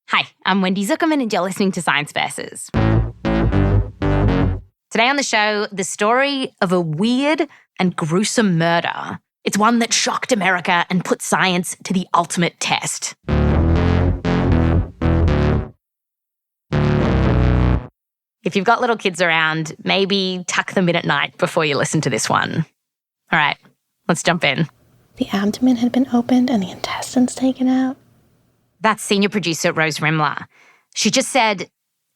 Hi, I'm Wendy Zuckerman and you're listening to Science Versus. Today on the show, the story of a weird and gruesome murder. It's one that shocked America and put science to the ultimate test. If you've got little kids around, maybe tuck them in at night before you listen to this one. All right, let's jump in. The abdomen had been opened and the intestines taken out. That's senior producer Rose Rimler. She just said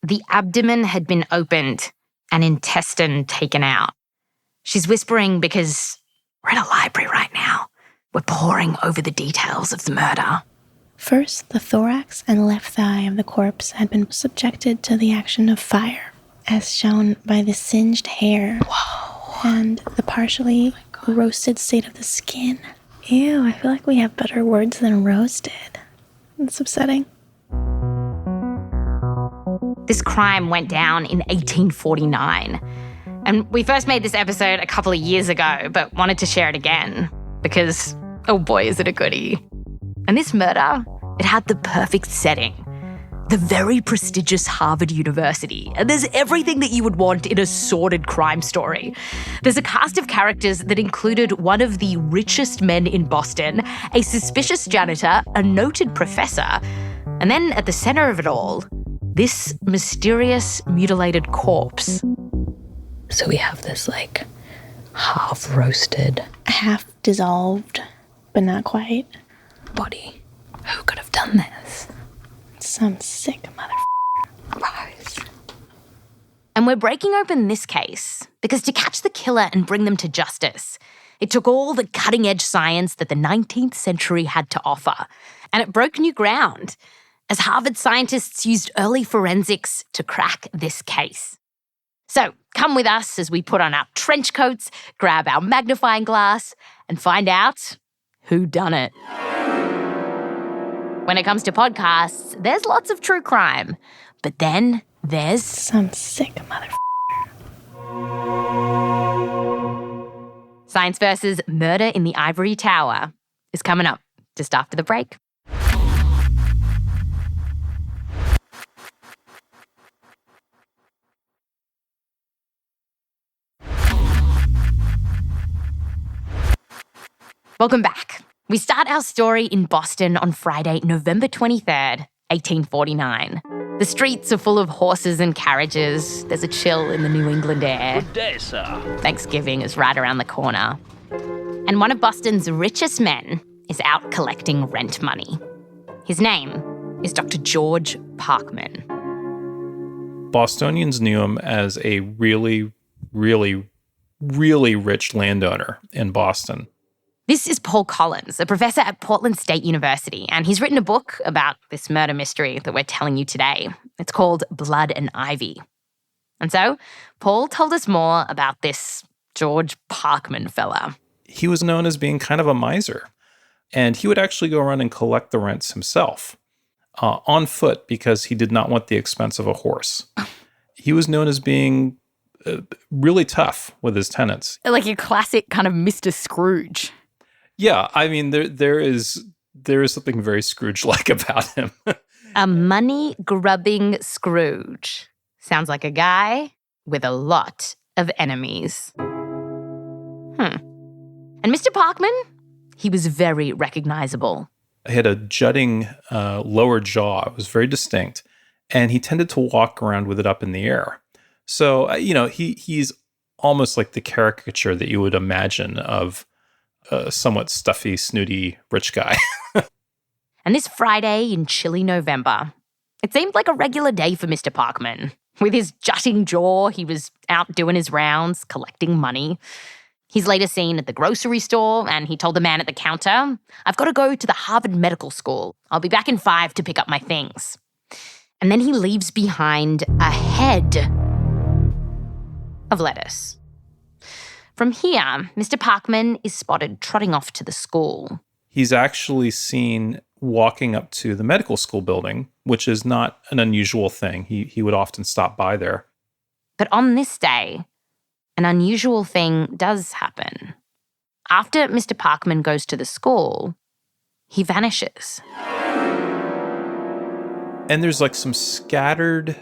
the abdomen had been opened and intestine taken out. She's whispering because we're in a library right now. We're poring over the details of the murder. First, the thorax and left thigh of the corpse had been subjected to the action of fire, as shown by the singed hair. Whoa. And the partially roasted state of the skin. Ew, I feel like we have better words than roasted. It's upsetting. This crime went down in 1849. And we first made this episode a couple of years ago, but wanted to share it again because, oh boy, is it a goodie. And this murder, it had the perfect setting. The very prestigious Harvard University. And there's everything that you would want in a sordid crime story. There's a cast of characters that included one of the richest men in Boston, a suspicious janitor, a noted professor, and then at the center of it all, this mysterious mutilated corpse. So we have this half-roasted, Half-dissolved, but not quite. body. Who could have done this? Some sick Rose. And we're breaking open this case because to catch the killer and bring them to justice, it took all the cutting-edge science that the 19th century had to offer. And it broke new ground as Harvard scientists used early forensics to crack this case. So come with us as we put on our trench coats, grab our magnifying glass, and find out who done it. When it comes to podcasts, there's lots of true crime, but then there's some sick Science Versus Murder in the Ivory Tower is coming up just after the break. Welcome back. We start our story in Boston on Friday, November 23rd, 1849. The streets are full of horses and carriages. There's a chill in the New England air. Good day, sir. Thanksgiving is right around the corner. And one of Boston's richest men is out collecting rent money. His name is Dr. George Parkman. Bostonians knew him as a really, really, really rich landowner in Boston. This is Paul Collins, a professor at Portland State University, and he's written a book about this murder mystery that we're telling you today. It's called Blood and Ivy. And so, Paul told us more about this George Parkman fella. He was known as being kind of a miser, and he would actually go around and collect the rents himself, on foot because he did not want the expense of a horse. He was known as being really tough with his tenants. Like a classic kind of Mr. Scrooge. Yeah, I mean, there is something very Scrooge-like about him. A money-grubbing Scrooge. Sounds like a guy with a lot of enemies. And Mr. Parkman, he was very recognizable. He had a jutting lower jaw. It was very distinct. And he tended to walk around with it up in the air. So, he's almost like the caricature that you would imagine of a somewhat stuffy, snooty, rich guy. And this Friday in chilly November, it seemed like a regular day for Mr. Parkman. With his jutting jaw, he was out doing his rounds, collecting money. He's later seen at the grocery store, and he told the man at the counter, "I've got to go to the Harvard Medical School. I'll be back in 5 to pick up my things." And then he leaves behind a head of lettuce. From here, Mr. Parkman is spotted trotting off to the school. He's actually seen walking up to the medical school building, which is not an unusual thing. He would often stop by there. But on this day, an unusual thing does happen. After Mr. Parkman goes to the school, he vanishes. And there's like some scattered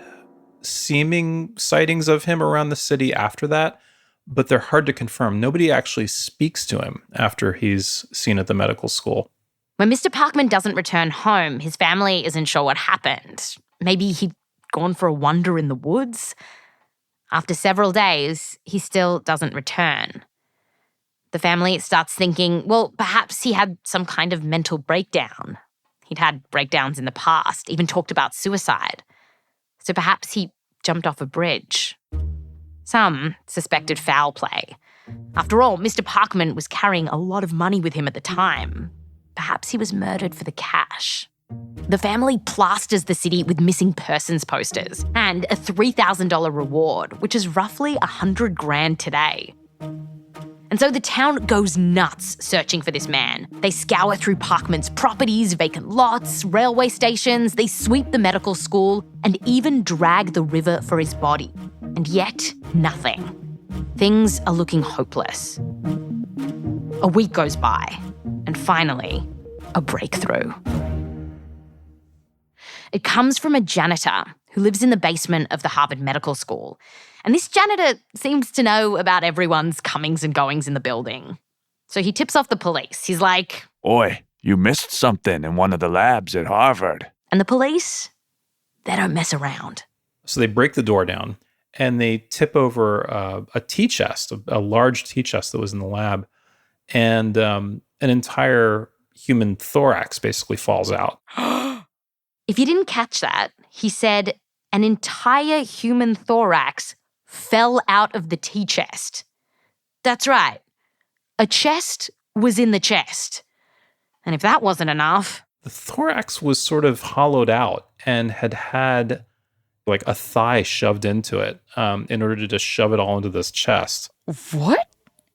seeming sightings of him around the city after that, but they're hard to confirm. Nobody actually speaks to him after he's seen at the medical school. When Mr. Parkman doesn't return home, his family isn't sure what happened. Maybe he'd gone for a wander in the woods. After several days, he still doesn't return. The family starts thinking, well, perhaps he had some kind of mental breakdown. He'd had breakdowns in the past, even talked about suicide. So perhaps he jumped off a bridge. Some suspected foul play. After all, Mr. Parkman was carrying a lot of money with him at the time. Perhaps he was murdered for the cash. The family plasters the city with missing persons posters and a $3,000 reward, which is roughly $100,000 today. And so the town goes nuts searching for this man. They scour through Parkman's properties, vacant lots, railway stations, they sweep the medical school and even drag the river for his body. And yet, nothing. Things are looking hopeless. A week goes by, and finally, a breakthrough. It comes from a janitor who lives in the basement of the Harvard Medical School. And this janitor seems to know about everyone's comings and goings in the building. So he tips off the police. He's like, "Oi, you missed something in one of the labs at Harvard." And the police, they don't mess around. So they break the door down and they tip over a tea chest, a large tea chest that was in the lab. And an entire human thorax basically falls out. If you didn't catch that, he said an entire human thorax fell out of the tea chest. That's right. A chest was in the chest. And if that wasn't enough... The thorax was sort of hollowed out and had like a thigh shoved into it in order to just shove it all into this chest. What?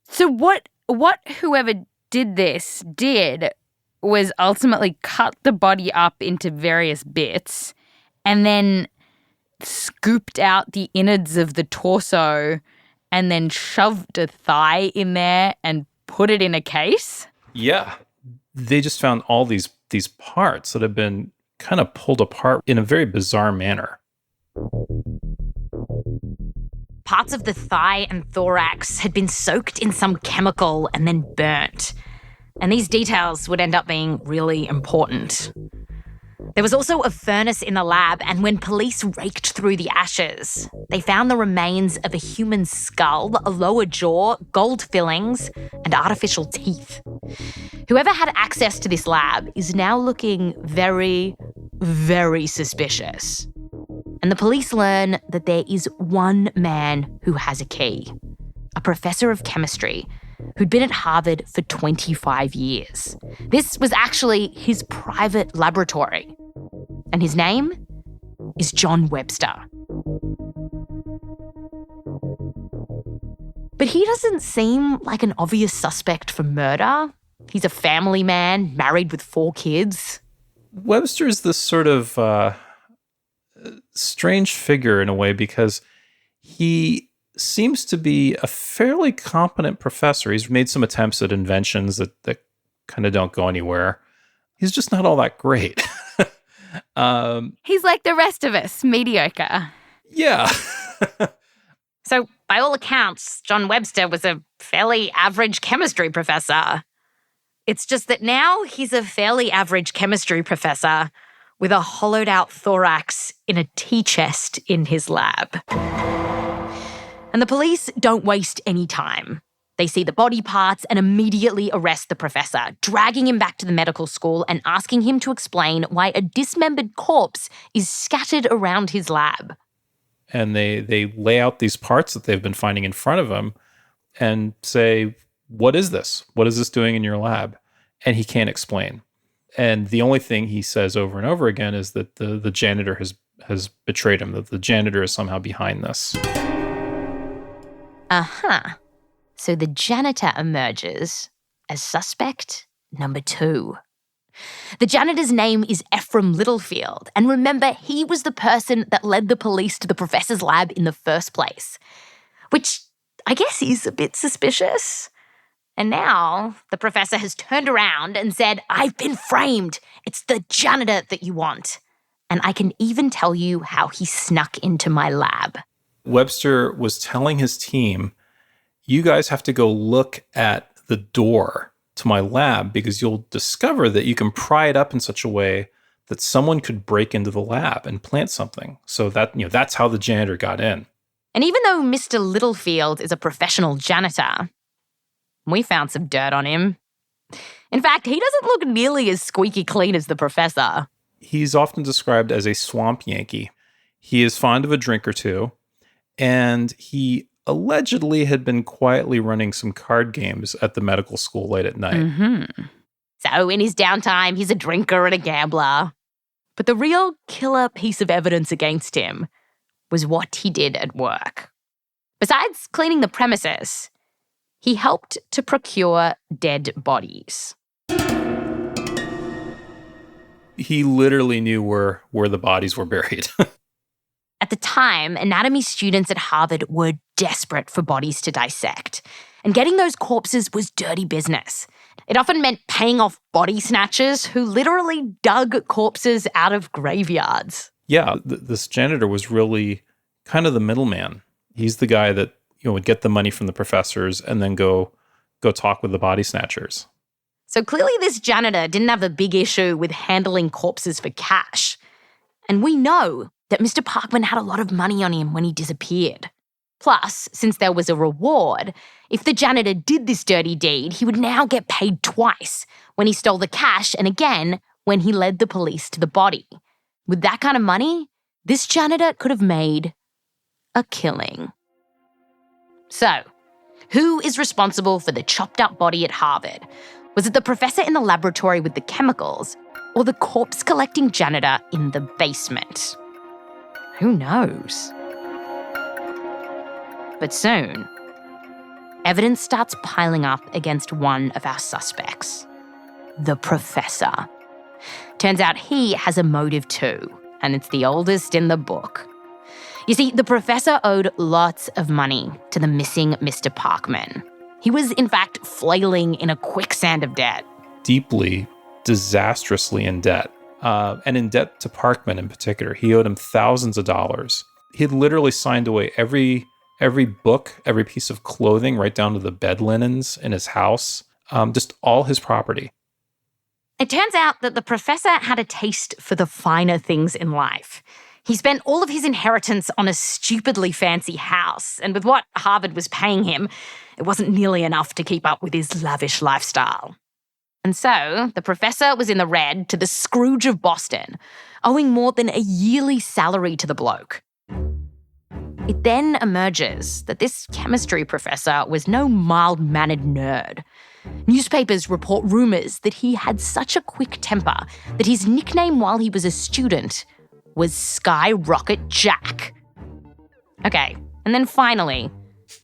So what whoever did this did was ultimately cut the body up into various bits and then scooped out the innards of the torso and then shoved a thigh in there and put it in a case? Yeah. They just found all these parts that have been kind of pulled apart in a very bizarre manner. Parts of the thigh and thorax had been soaked in some chemical and then burnt. And these details would end up being really important. There was also a furnace in the lab, and when police raked through the ashes, they found the remains of a human skull, a lower jaw, gold fillings, and artificial teeth. Whoever had access to this lab is now looking very, very suspicious. And the police learn that there is one man who has a key, a professor of chemistry who'd been at Harvard for 25 years. This was actually his private laboratory. And his name is John Webster. But he doesn't seem like an obvious suspect for murder. He's a family man, married with 4 kids. Webster's this sort of strange figure in a way because he seems to be a fairly competent professor. He's made some attempts at inventions that kind of don't go anywhere. He's just not all that great. He's like the rest of us, mediocre. Yeah. So, by all accounts, John Webster was a fairly average chemistry professor. It's just that now he's a fairly average chemistry professor with a hollowed out thorax in a tea chest in his lab. And the police don't waste any time. They see the body parts and immediately arrest the professor, dragging him back to the medical school and asking him to explain why a dismembered corpse is scattered around his lab. And they lay out these parts that they've been finding in front of him and say, what is this? What is this doing in your lab? And he can't explain. And the only thing he says over and over again is that the janitor has betrayed him, that the janitor is somehow behind this. Uh-huh. So the janitor emerges as suspect number 2. The janitor's name is Ephraim Littlefield, and remember, he was the person that led the police to the professor's lab in the first place, which I guess is a bit suspicious. And now the professor has turned around and said, I've been framed. It's the janitor that you want. And I can even tell you how he snuck into my lab. Webster was telling his team, you guys have to go look at the door to my lab because you'll discover that you can pry it up in such a way that someone could break into the lab and plant something. So that's how the janitor got in. And even though Mr. Littlefield is a professional janitor, we found some dirt on him. In fact, he doesn't look nearly as squeaky clean as the professor. He's often described as a swamp Yankee. He is fond of a drink or two, and he allegedly had been quietly running some card games at the medical school late at night. Mm-hmm. So in his downtime, he's a drinker and a gambler. But the real killer piece of evidence against him was what he did at work. Besides cleaning the premises, he helped to procure dead bodies. He literally knew where the bodies were buried. At the time, anatomy students at Harvard were desperate for bodies to dissect. And getting those corpses was dirty business. It often meant paying off body snatchers who literally dug corpses out of graveyards. Yeah, this janitor was really kind of the middleman. He's the guy that would get the money from the professors and then go talk with the body snatchers. So clearly this janitor didn't have a big issue with handling corpses for cash. And we know that Mr. Parkman had a lot of money on him when he disappeared. Plus, since there was a reward, if the janitor did this dirty deed, he would now get paid twice, when he stole the cash and again when he led the police to the body. With that kind of money, this janitor could have made a killing. So, who is responsible for the chopped up body at Harvard? Was it the professor in the laboratory with the chemicals or the corpse-collecting janitor in the basement? Who knows? But soon, evidence starts piling up against one of our suspects, the professor. Turns out he has a motive too, and it's the oldest in the book. You see, the professor owed lots of money to the missing Mr. Parkman. He was, in fact, flailing in a quicksand of debt. Deeply, disastrously in debt. And in debt to Parkman in particular. He owed him thousands of dollars. He had literally signed away every book, every piece of clothing, right down to the bed linens in his house, just all his property. It turns out that the professor had a taste for the finer things in life. He spent all of his inheritance on a stupidly fancy house, and with what Harvard was paying him, it wasn't nearly enough to keep up with his lavish lifestyle. And so, the professor was in the red to the Scrooge of Boston, owing more than a yearly salary to the bloke. It then emerges that this chemistry professor was no mild-mannered nerd. Newspapers report rumours that he had such a quick temper that his nickname while he was a student was Skyrocket Jack. Okay, and then finally,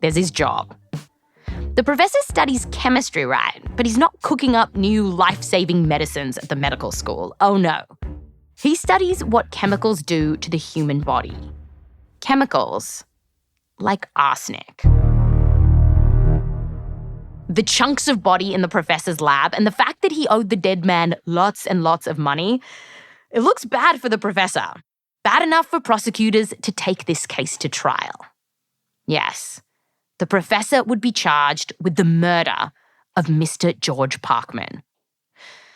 there's his job. The professor studies chemistry, right? But he's not cooking up new life-saving medicines at the medical school. Oh no. He studies what chemicals do to the human body. Chemicals like arsenic. The chunks of body in the professor's lab and the fact that he owed the dead man lots and lots of money, it looks bad for the professor. Bad enough for prosecutors to take this case to trial. Yes, the professor would be charged with the murder of Mr. George Parkman.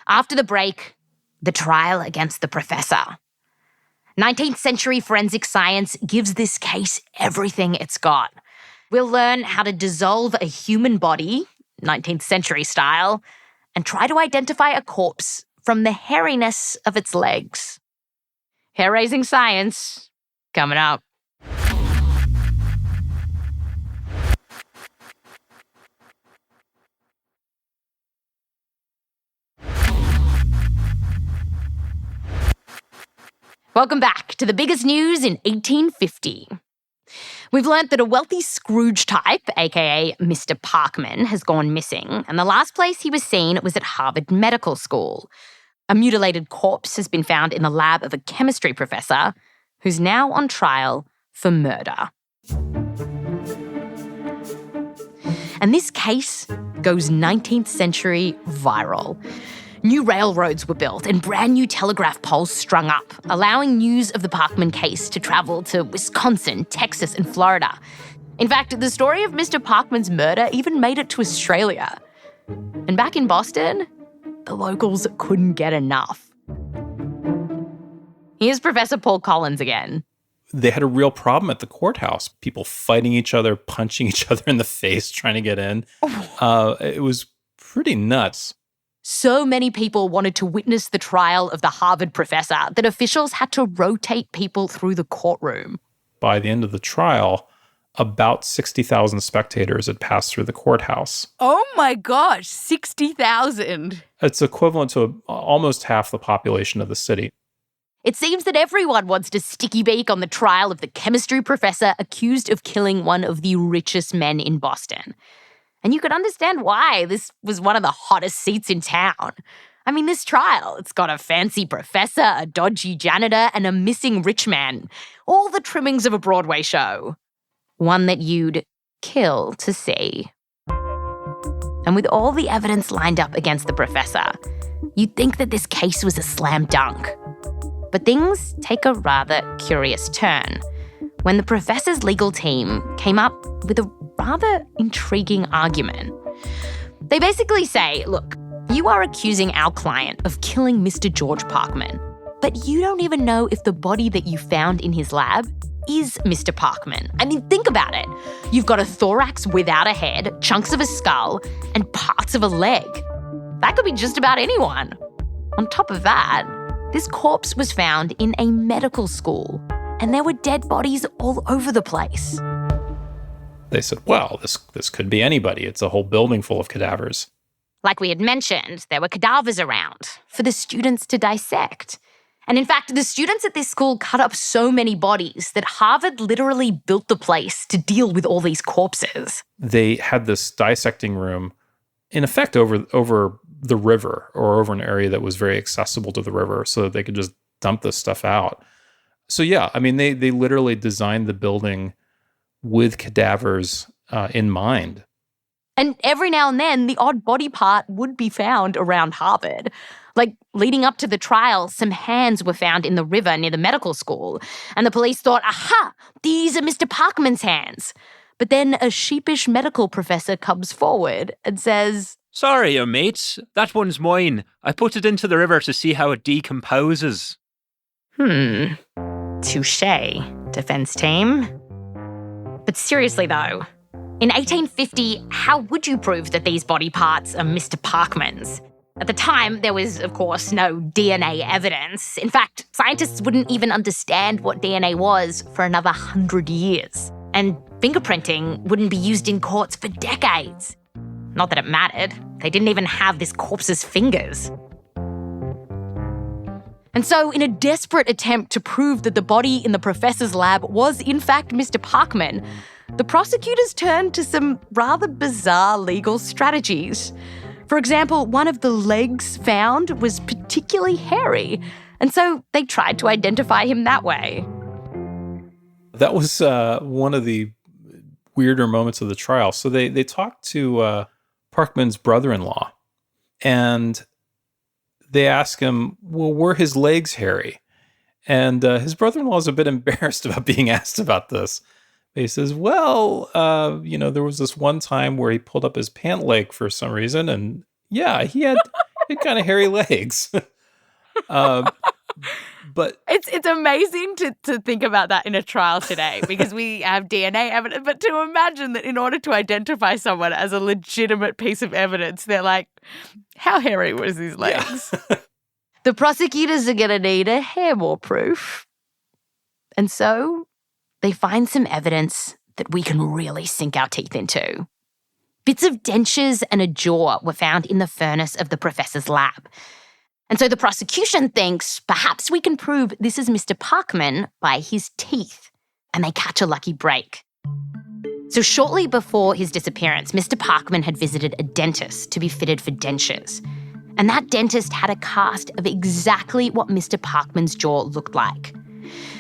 After the break, the trial against the professor. 19th century forensic science gives this case everything it's got. We'll learn how to dissolve a human body, 19th century style, and try to identify a corpse from the hairiness of its legs. Hair-raising science, coming up. Welcome back to the biggest news in 1850. We've learnt that a wealthy Scrooge type, aka Mr. Parkman, has gone missing, and the last place he was seen was at Harvard Medical School. A mutilated corpse has been found in the lab of a chemistry professor who's now on trial for murder. And this case goes 19th century viral. New railroads were built and brand new telegraph poles strung up, allowing news of the Parkman case to travel to Wisconsin, Texas, and Florida. In fact, the story of Mr. Parkman's murder even made it to Australia. And back in Boston, the locals couldn't get enough. Here's Professor Paul Collins again. They had a real problem at the courthouse. People fighting each other, punching each other in the face, trying to get in. It was pretty nuts. So many people wanted to witness the trial of the Harvard professor that officials had to rotate people through the courtroom. By the end of the trial, about 60,000 spectators had passed through the courthouse. Oh my gosh, 60,000. It's equivalent to almost half the population of the city. It seems that everyone wants to sticky beak on the trial of the chemistry professor accused of killing one of the richest men in Boston. And you could understand why this was one of the hottest seats in town. I mean, this trial, it's got a fancy professor, a dodgy janitor, and a missing rich man. All the trimmings of a Broadway show. One that you'd kill to see. And with all the evidence lined up against the professor, you'd think that this case was a slam dunk. But things take a rather curious turn when the professor's legal team came up with a rather intriguing argument. They basically say, look, you are accusing our client of killing Mr. George Parkman, but you don't even know if the body that you found in his lab is Mr. Parkman. I mean, think about it. You've got a thorax without a head, chunks of a skull, and parts of a leg. That could be just about anyone. On top of that, this corpse was found in a medical school, and there were dead bodies all over the place. They said, well, this could be anybody. It's a whole building full of cadavers. Like we had mentioned, there were cadavers around for the students to dissect. And in fact, the students at this school cut up so many bodies that Harvard literally built the place to deal with all these corpses. They had this dissecting room, in effect, over the river or over an area that was very accessible to the river so that they could just dump this stuff out. So yeah, I mean, they literally designed the building with cadavers in mind. And every now and then, the odd body part would be found around Harvard. Like, leading up to the trial, some hands were found in the river near the medical school, and the police thought, aha, these are Mr. Parkman's hands. But then a sheepish medical professor comes forward and says, Sorry, mates, that one's mine. I put it into the river to see how it decomposes. Touché, defense team. But seriously though, in 1850, how would you prove that these body parts are Mr. Parkman's? At the time, there was, of course, no DNA evidence. In fact, scientists wouldn't even understand what DNA was for another 100 years. And fingerprinting wouldn't be used in courts for decades. Not that it mattered. They didn't even have this corpse's fingers. And so, in a desperate attempt to prove that the body in the professor's lab was in fact Mr. Parkman, the prosecutors turned to some rather bizarre legal strategies. For example, one of the legs found was particularly hairy, and so they tried to identify him that way. That was one of the weirder moments of the trial. So they talked to Parkman's brother-in-law, and they asked him, well, were his legs hairy? And his brother-in-law is a bit embarrassed about being asked about this. He says, well, there was this one time where he pulled up his pant leg for some reason, and yeah, he had kind of hairy legs. But it's amazing to think about that in a trial today because we have DNA evidence, but to imagine that in order to identify someone as a legitimate piece of evidence, they're like, how hairy was his legs? Yeah. The prosecutors are going to need a hair more proof. And so they find some evidence that we can really sink our teeth into. Bits of dentures and a jaw were found in the furnace of the professor's lab. And so the prosecution thinks perhaps we can prove this is Mr. Parkman by his teeth, and they catch a lucky break. So shortly before his disappearance, Mr. Parkman had visited a dentist to be fitted for dentures. And that dentist had a cast of exactly what Mr. Parkman's jaw looked like.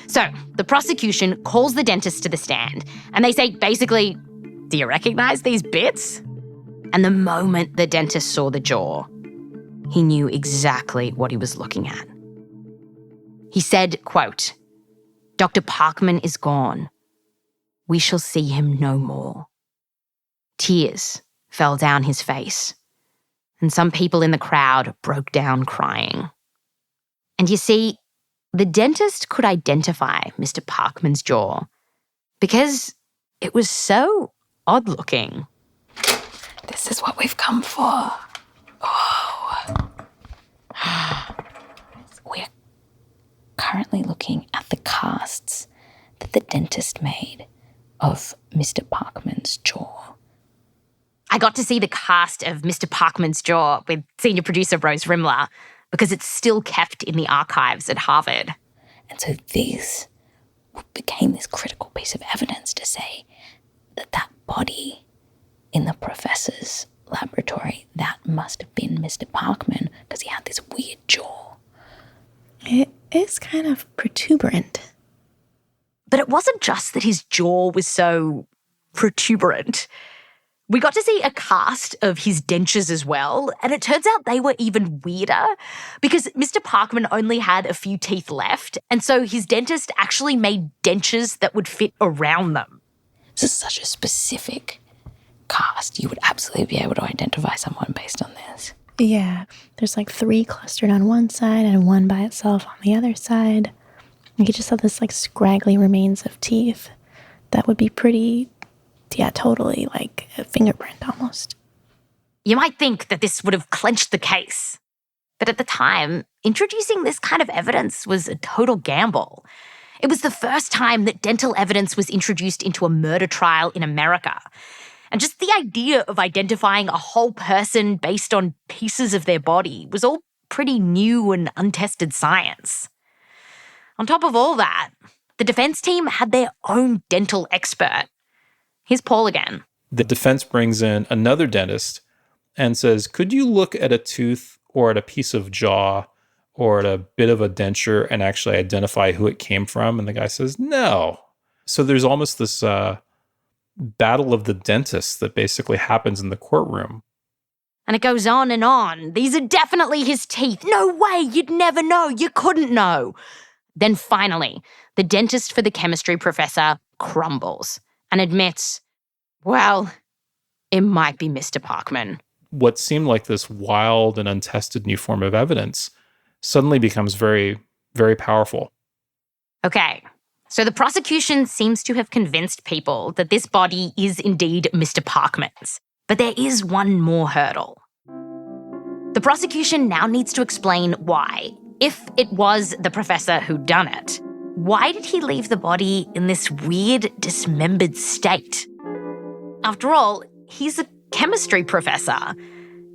So the prosecution calls the dentist to the stand, and they say basically, do you recognize these bits? And the moment the dentist saw the jaw, he knew exactly what he was looking at. He said, quote, "Dr. Parkman is gone. We shall see him no more." Tears fell down his face, and some people in the crowd broke down crying. And you see, the dentist could identify Mr. Parkman's jaw because it was so odd-looking. This is what we've come for. We're currently looking at the casts that the dentist made of Mr. Parkman's jaw. I got to see the cast of Mr. Parkman's jaw with senior producer Rose Rimler because it's still kept in the archives at Harvard. And so these became this critical piece of evidence to say that that body in the professor's laboratory, that must have been Mr. Parkman because he had this weird jaw. It is kind of protuberant. But it wasn't just that his jaw was so protuberant. We got to see a cast of his dentures as well, and it turns out they were even weirder because Mr. Parkman only had a few teeth left, and so his dentist actually made dentures that would fit around them. This is such a specific cast. You would absolutely be able to identify someone based on this. Yeah, there's like 3 clustered on one side and 1 by itself on the other side. You could just have this like scraggly remains of teeth. That would be pretty, totally like a fingerprint almost. You might think that this would have clenched the case. But at the time, introducing this kind of evidence was a total gamble. It was the first time that dental evidence was introduced into a murder trial in America. And just the idea of identifying a whole person based on pieces of their body was all pretty new and untested science. On top of all that, the defense team had their own dental expert. Here's Paul again. The defense brings in another dentist and says, could you look at a tooth or at a piece of jaw or at a bit of a denture and actually identify who it came from? And the guy says, no. So there's almost this battle of the dentists that basically happens in the courtroom. And it goes on and on. These are definitely his teeth. No way, you'd never know. You couldn't know. Then finally, the dentist for the chemistry professor crumbles and admits, well, it might be Mr. Parkman. What seemed like this wild and untested new form of evidence suddenly becomes very, very powerful. Okay, so the prosecution seems to have convinced people that this body is indeed Mr. Parkman's. But there is one more hurdle. The prosecution now needs to explain why, if it was the professor who'd done it, why did he leave the body in this weird, dismembered state? After all, he's a chemistry professor.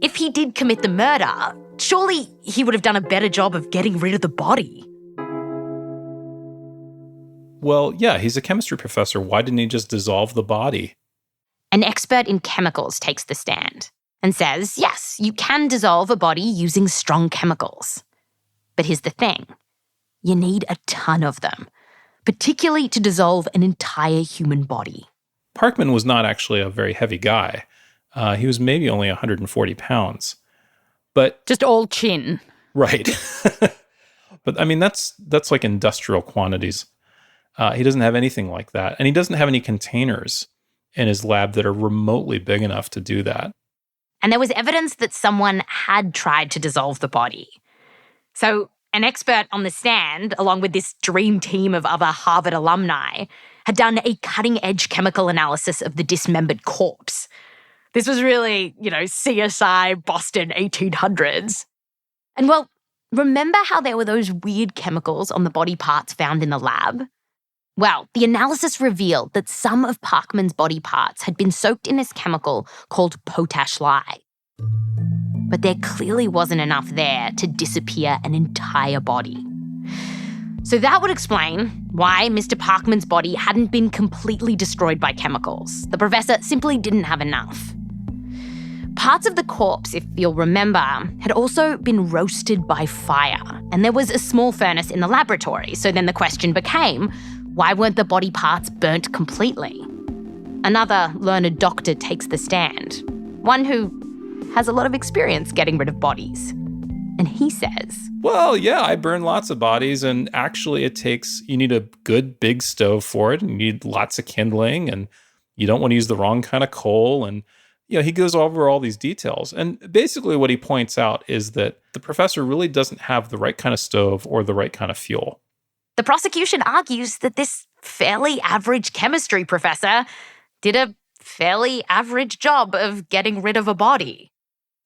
If he did commit the murder, surely he would have done a better job of getting rid of the body. Well, yeah, he's a chemistry professor. Why didn't he just dissolve the body? An expert in chemicals takes the stand and says, yes, you can dissolve a body using strong chemicals. But here's the thing. You need a ton of them, particularly to dissolve an entire human body. Parkman was not actually a very heavy guy. He was maybe only 140 pounds. But Just all chin. right. But I mean, that's like industrial quantities. He doesn't have anything like that. And he doesn't have any containers in his lab that are remotely big enough to do that. And there was evidence that someone had tried to dissolve the body. So an expert on the stand, along with this dream team of other Harvard alumni, had done a cutting-edge chemical analysis of the dismembered corpse. This was really, CSI Boston 1800s. And well, remember how there were those weird chemicals on the body parts found in the lab? Well, the analysis revealed that some of Parkman's body parts had been soaked in this chemical called potash lye. But there clearly wasn't enough there to disappear an entire body. So that would explain why Mr. Parkman's body hadn't been completely destroyed by chemicals. The professor simply didn't have enough. Parts of the corpse, if you'll remember, had also been roasted by fire, and there was a small furnace in the laboratory. So then the question became, why weren't the body parts burnt completely? Another learned doctor takes the stand, one who has a lot of experience getting rid of bodies. And he says, well, yeah, I burn lots of bodies, and actually you need a good big stove for it, and you need lots of kindling, and you don't want to use the wrong kind of coal. And, he goes over all these details. And basically what he points out is that the professor really doesn't have the right kind of stove or the right kind of fuel. the prosecution argues that this fairly average chemistry professor did a fairly average job of getting rid of a body.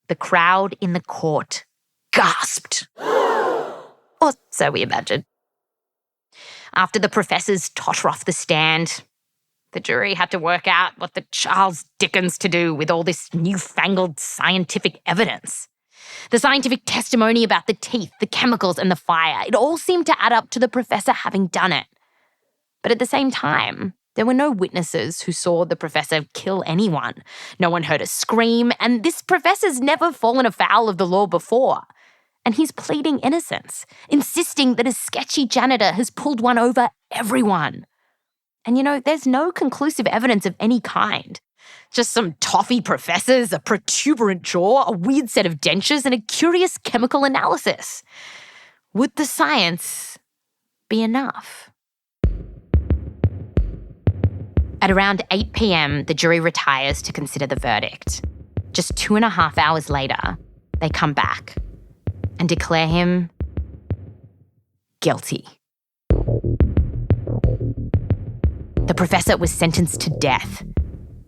The crowd in the court gasped. Or so we imagined. After the professors totter off the stand, the jury had to work out what the Charles Dickens to do with all this newfangled scientific evidence. The scientific testimony about the teeth, the chemicals, and the fire, it all seemed to add up to the professor having done it. But at the same time, there were no witnesses who saw the professor kill anyone. No one heard a scream, and this professor's never fallen afoul of the law before. And he's pleading innocence, insisting that a sketchy janitor has pulled one over everyone. And there's no conclusive evidence of any kind. Just some toffee professors, a protuberant jaw, a weird set of dentures, and a curious chemical analysis. Would the science be enough? At around 8 p.m, the jury retires to consider the verdict. Just 2.5 hours later, they come back and declare him guilty. The professor was sentenced to death,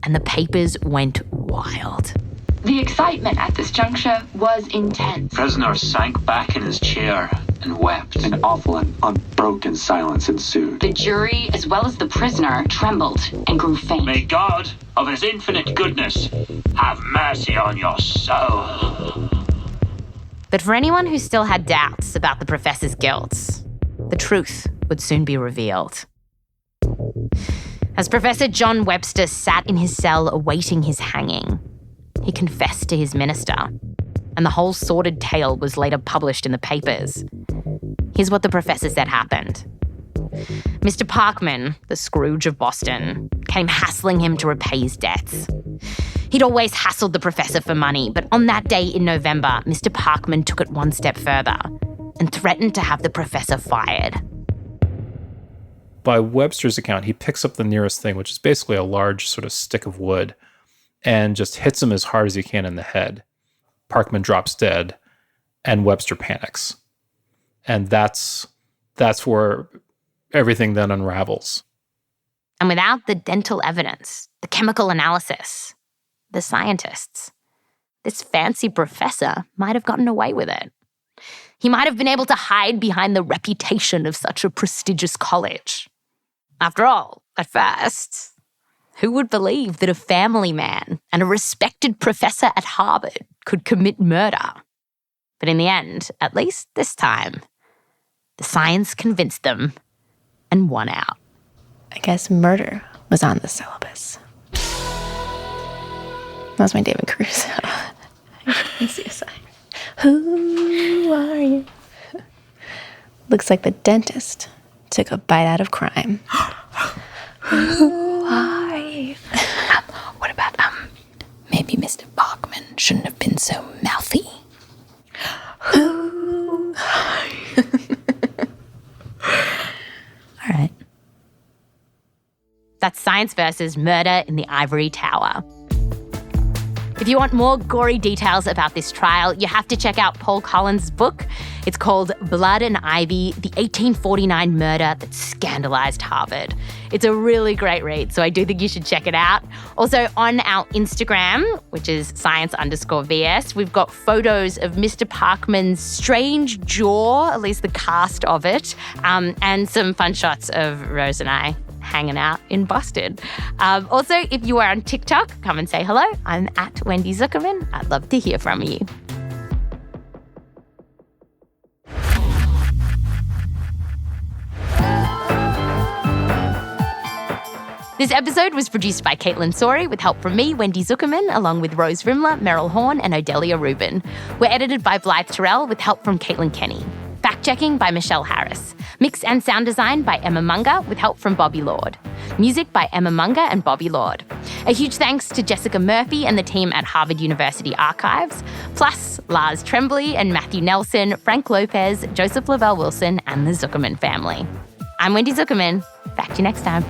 and the papers went wild. The excitement at this juncture was intense. The prisoner sank back in his chair and wept. An awful and unbroken silence ensued. The jury, as well as the prisoner, trembled and grew faint. May God, of his infinite goodness, have mercy on your soul. But for anyone who still had doubts about the professor's guilt, the truth would soon be revealed. As Professor John Webster sat in his cell awaiting his hanging, he confessed to his minister, and the whole sordid tale was later published in the papers. Here's what the professor said happened. Mr. Parkman, the Scrooge of Boston, came hassling him to repay his debts. He'd always hassled the professor for money, but on that day in November, Mr. Parkman took it one step further and threatened to have the professor fired. By Webster's account, he picks up the nearest thing, which is basically a large sort of stick of wood, and just hits him as hard as he can in the head. Parkman drops dead, and Webster panics. And that's where everything then unravels. And without the dental evidence, the chemical analysis, the scientists, this fancy professor might have gotten away with it. He might have been able to hide behind the reputation of such a prestigious college. After all, at first, who would believe that a family man and a respected professor at Harvard could commit murder? But in the end, at least this time, the science convinced them and won out. I guess murder was on the syllabus. That was my David Caruso. CSI. Who are you? Looks like the dentist took a bite out of crime. Who are you? What about, maybe Mr. Bachman shouldn't have been so mouthy? Who are you? All right. That's Science versus Murder in the Ivory Tower. If you want more gory details about this trial, you have to check out Paul Collins' book. It's called Blood and Ivy, the 1849 murder that scandalized Harvard. It's a really great read, so I do think you should check it out. Also, on our Instagram, which is science_VS, we've got photos of Mr. Parkman's strange jaw, at least the cast of it, and some fun shots of Rose and I hanging out in Boston. Also, if you are on TikTok, come and say hello. I'm at Wendy Zuckerman. I'd love to hear from you. This episode was produced by Caitlin Sori with help from me, Wendy Zuckerman, along with Rose Rimler, Meryl Horn, and Odelia Rubin. We're edited by Blythe Terrell with help from Caitlin Kenny. Fact-checking by Michelle Harris. Mix and sound design by Emma Munger with help from Bobby Lord. Music by Emma Munger and Bobby Lord. A huge thanks to Jessica Murphy and the team at Harvard University Archives, plus Lars Tremblay and Matthew Nelson, Frank Lopez, Joseph Lavelle Wilson, and the Zuckerman family. I'm Wendy Zuckerman. Back to you next time.